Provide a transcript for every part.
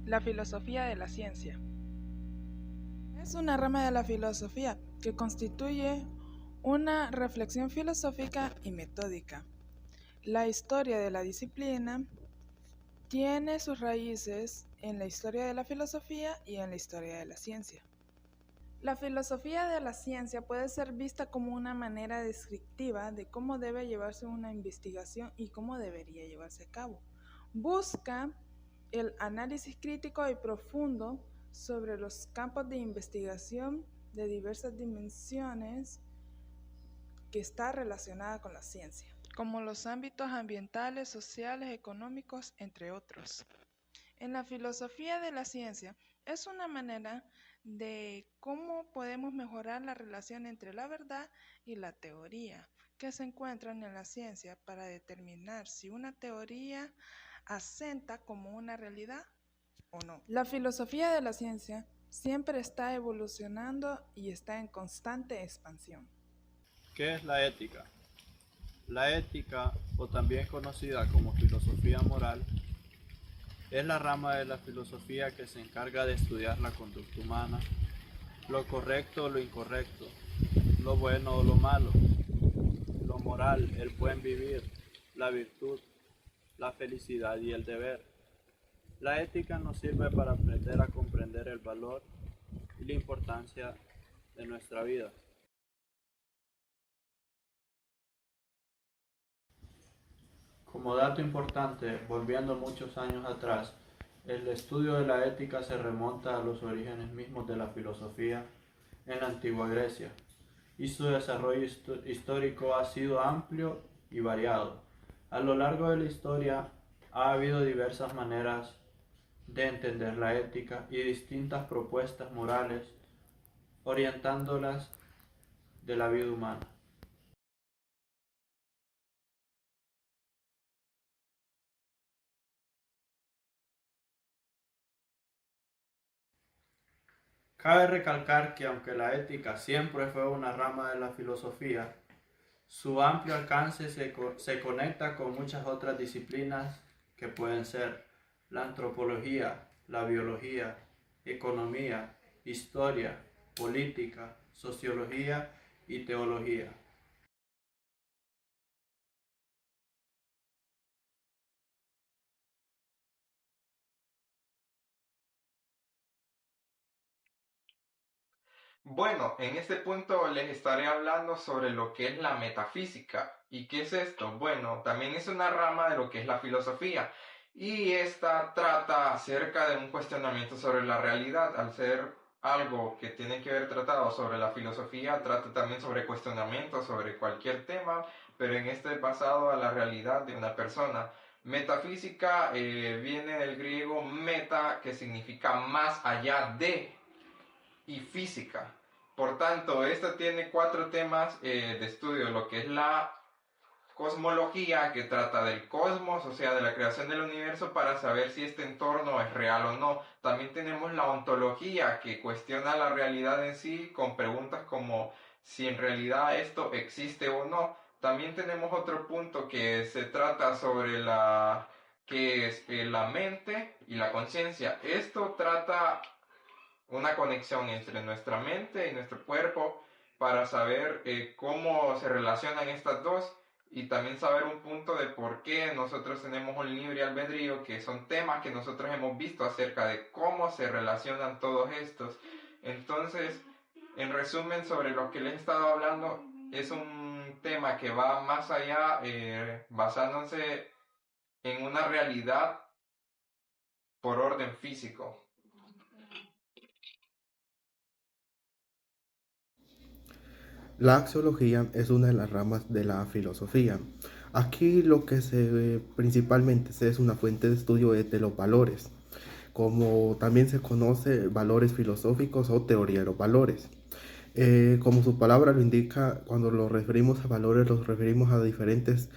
La filosofía de la ciencia. Es una rama de la filosofía que constituye una reflexión filosófica y metódica. La historia de la disciplina tiene sus raíces en la historia de la filosofía y en la historia de la ciencia. La filosofía de la ciencia puede ser vista como una manera descriptiva de cómo debe llevarse una investigación y cómo debería llevarse a cabo. Busca el análisis crítico y profundo sobre los campos de investigación de diversas dimensiones que está relacionada con la ciencia, como los ámbitos ambientales, sociales, económicos, entre otros. En la filosofía de la ciencia es una manera de cómo podemos mejorar la relación entre la verdad y la teoría que se encuentran en la ciencia para determinar si una teoría asenta como una realidad o no. La filosofía de la ciencia siempre está evolucionando y está en constante expansión. ¿Qué es la ética? La ética, o también conocida como filosofía moral, es la rama de la filosofía que se encarga de estudiar la conducta humana, lo correcto o lo incorrecto, lo bueno o lo malo, lo moral, el buen vivir, la virtud, la felicidad y el deber. La ética nos sirve para aprender a comprender el valor y la importancia de nuestra vida. Como dato importante, volviendo muchos años atrás, el estudio de la ética se remonta a los orígenes mismos de la filosofía en la antigua Grecia, y su desarrollo histórico ha sido amplio y variado. A lo largo de la historia ha habido diversas maneras de entender la ética y distintas propuestas morales orientándolas de la vida humana. Cabe recalcar que aunque la ética siempre fue una rama de la filosofía, su amplio alcance se conecta con muchas otras disciplinas que pueden ser la antropología, la biología, economía, historia, política, sociología y teología. Bueno, en este punto les estaré hablando sobre lo que es la metafísica. ¿Y qué es esto? Bueno, también es una rama de lo que es la filosofía y esta trata acerca de un cuestionamiento sobre la realidad. Al ser algo que tiene que ver tratado sobre la filosofía, trata también sobre cuestionamientos sobre cualquier tema, pero en este basado a la realidad de una persona. Metafísica viene del griego meta, que significa más allá de, y física. Por tanto, esta tiene cuatro temas de estudio, lo que es la cosmología, que trata del cosmos, o sea, de la creación del universo para saber si este entorno es real o no. También tenemos la ontología, que cuestiona la realidad en sí con preguntas como si en realidad esto existe o no. También tenemos otro punto que se trata sobre la que es la mente y la conciencia. Esto trata una conexión entre nuestra mente y nuestro cuerpo para saber cómo se relacionan estas dos y también saber un punto de por qué nosotros tenemos un libre albedrío, que son temas que nosotros hemos visto acerca de cómo se relacionan todos estos. Entonces, en resumen, sobre lo que les he estado hablando, es un tema que va más allá, basándose en una realidad por orden físico. La axiología es una de las ramas de la filosofía. Aquí lo que principalmente se es una fuente de estudio es de los valores, como también se conoce valores filosóficos o teoría de los valores. Como su palabra lo indica, cuando nos referimos a valores, nos referimos a diferentes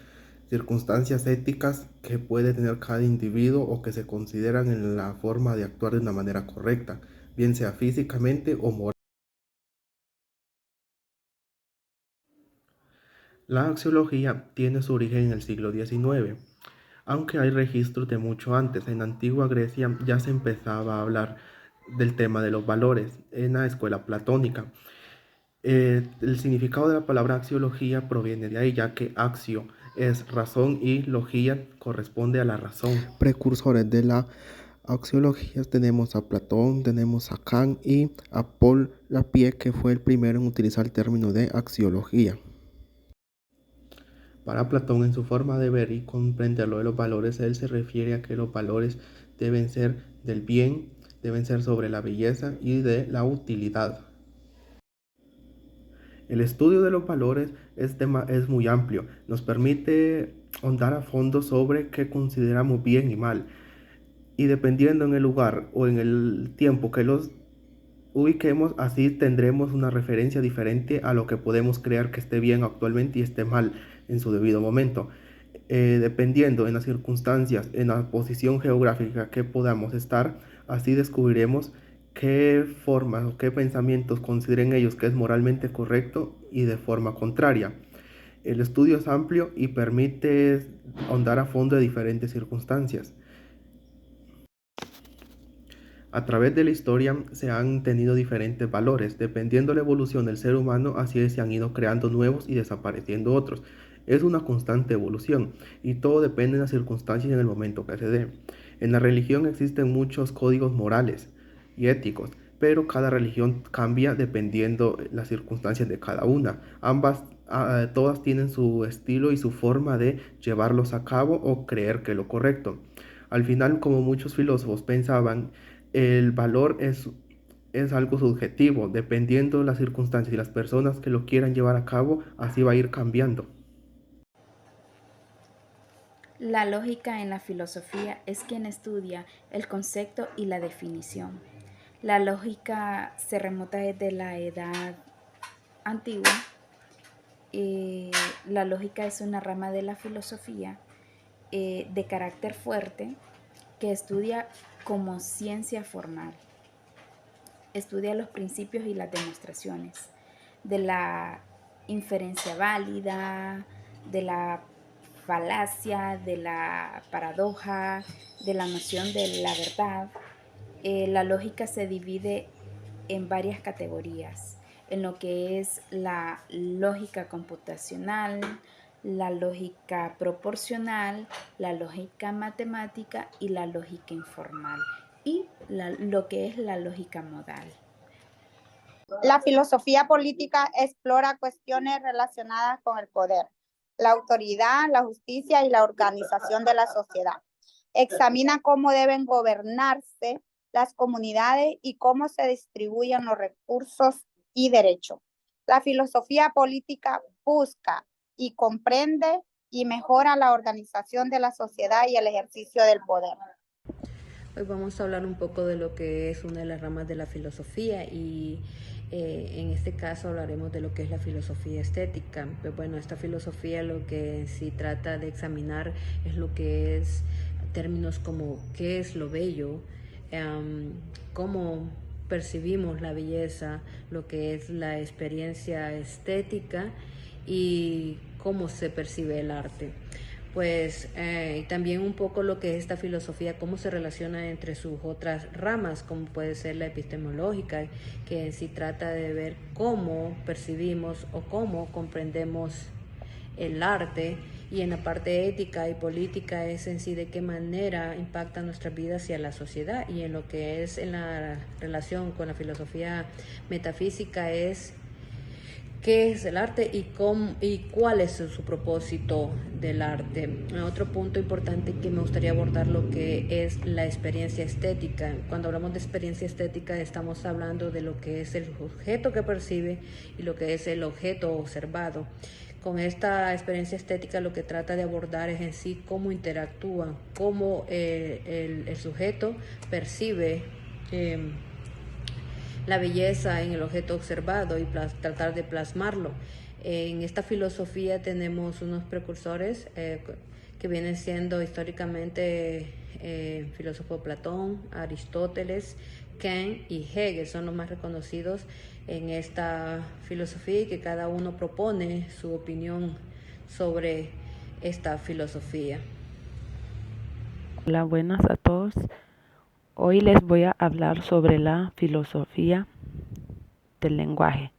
circunstancias éticas que puede tener cada individuo o que se consideran en la forma de actuar de una manera correcta, bien sea físicamente o moralmente. La axiología tiene su origen en el siglo XIX. aunque hay registros de mucho antes. En la antigua Grecia ya se empezaba a hablar del tema de los valores en la escuela platónica. El significado de la palabra axiología proviene de ahí, ya que axio es razón y logía corresponde a la razón. Precursores de la axiología tenemos a Platón, tenemos a Kant y a Paul Lapie, que fue el primero en utilizar el término de axiología. Para Platón, en su forma de ver y comprender lo de los valores, él se refiere a que los valores deben ser del bien, deben ser sobre la belleza y de la utilidad. El estudio de los valores es muy amplio, nos permite ahondar a fondo sobre qué consideramos bien y mal, y dependiendo en el lugar o en el tiempo que los ubiquemos, así tendremos una referencia diferente a lo que podemos creer que esté bien actualmente y esté mal en su debido momento. Dependiendo en las circunstancias, en la posición geográfica que podamos estar, así descubriremos qué formas o qué pensamientos consideren ellos que es moralmente correcto y de forma contraria. El estudio es amplio y permite ahondar a fondo de diferentes circunstancias. A través de la historia se han tenido diferentes valores, dependiendo de la evolución del ser humano, así se han ido creando nuevos y desapareciendo otros. Es una constante evolución y todo depende de las circunstancias y en el momento que se dé. En la religión existen muchos códigos morales y éticos, pero cada religión cambia dependiendo de las circunstancias de cada una. Todas tienen su estilo y su forma de llevarlos a cabo o creer que es lo correcto. Al final, como muchos filósofos pensaban, el valor es algo subjetivo, dependiendo de las circunstancias y las personas que lo quieran llevar a cabo, así va a ir cambiando. La lógica en la filosofía es quien estudia el concepto y la definición. La lógica se remota desde la edad antigua. La lógica es una rama de la filosofía de carácter fuerte que estudia como ciencia formal. Estudia los principios y las demostraciones de la inferencia válida, de la falacia, de la paradoja, de la noción de la verdad. La lógica se divide en varias categorías, en lo que es la lógica computacional, la lógica proporcional, la lógica matemática y la lógica informal, y lo que es la lógica modal. La filosofía política explora cuestiones relacionadas con el poder, la autoridad, la justicia y la organización de la sociedad. Examina cómo deben gobernarse las comunidades y cómo se distribuyen los recursos y derechos. La filosofía política busca y comprende y mejora la organización de la sociedad y el ejercicio del poder. Hoy vamos a hablar un poco de lo que es una de las ramas de la filosofía y en este caso hablaremos de lo que es la filosofía estética. Pues bueno, esta filosofía lo que sí trata de examinar es lo que es términos como qué es lo bello, cómo percibimos la belleza, lo que es la experiencia estética y cómo se percibe el arte. Pues también un poco lo que es esta filosofía, cómo se relaciona entre sus otras ramas, como puede ser la epistemológica, que en sí trata de ver cómo percibimos o cómo comprendemos el arte, y en la parte ética y política es en sí de qué manera impacta nuestra vida hacia la sociedad, y en lo que es en la relación con la filosofía metafísica es qué es el arte y cuál es su propósito del arte. Otro punto importante que me gustaría abordar lo que es la experiencia estética. Cuando hablamos de experiencia estética estamos hablando de lo que es el objeto que percibe y lo que es el objeto observado. Con esta experiencia estética lo que trata de abordar es en sí cómo interactúan, cómo el sujeto percibe la belleza en el objeto observado y tratar de plasmarlo. En esta filosofía tenemos unos precursores que vienen siendo históricamente filósofo Platón, Aristóteles, Kant y Hegel, son los más reconocidos en esta filosofía y que cada uno propone su opinión sobre esta filosofía. Hola, buenas a todos. Hoy les voy a hablar sobre la filosofía del lenguaje.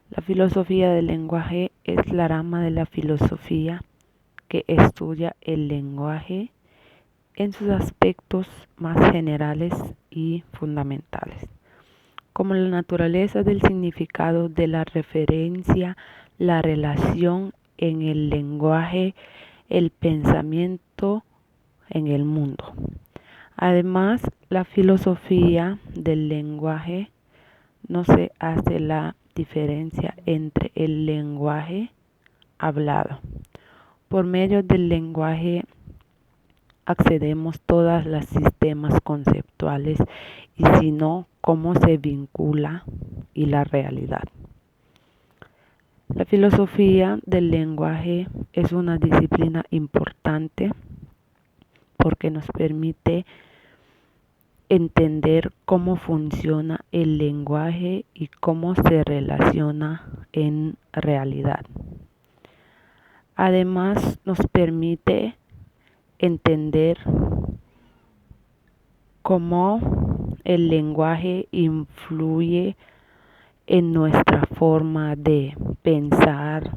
La filosofía del lenguaje es la rama de la filosofía que estudia el lenguaje en sus aspectos más generales y fundamentales, como la naturaleza del significado de la referencia, la relación en el lenguaje, el pensamiento en el mundo. Además, la filosofía del lenguaje no se hace la diferencia entre el lenguaje hablado. Por medio del lenguaje accedemos todos los sistemas conceptuales y si no, cómo se vincula y la realidad. La filosofía del lenguaje es una disciplina importante porque nos permite entender cómo funciona el lenguaje y cómo se relaciona en realidad. Además, nos permite entender cómo el lenguaje influye en nuestra forma de pensar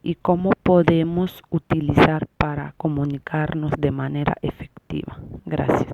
y cómo podemos utilizar para comunicarnos de manera efectiva. Gracias.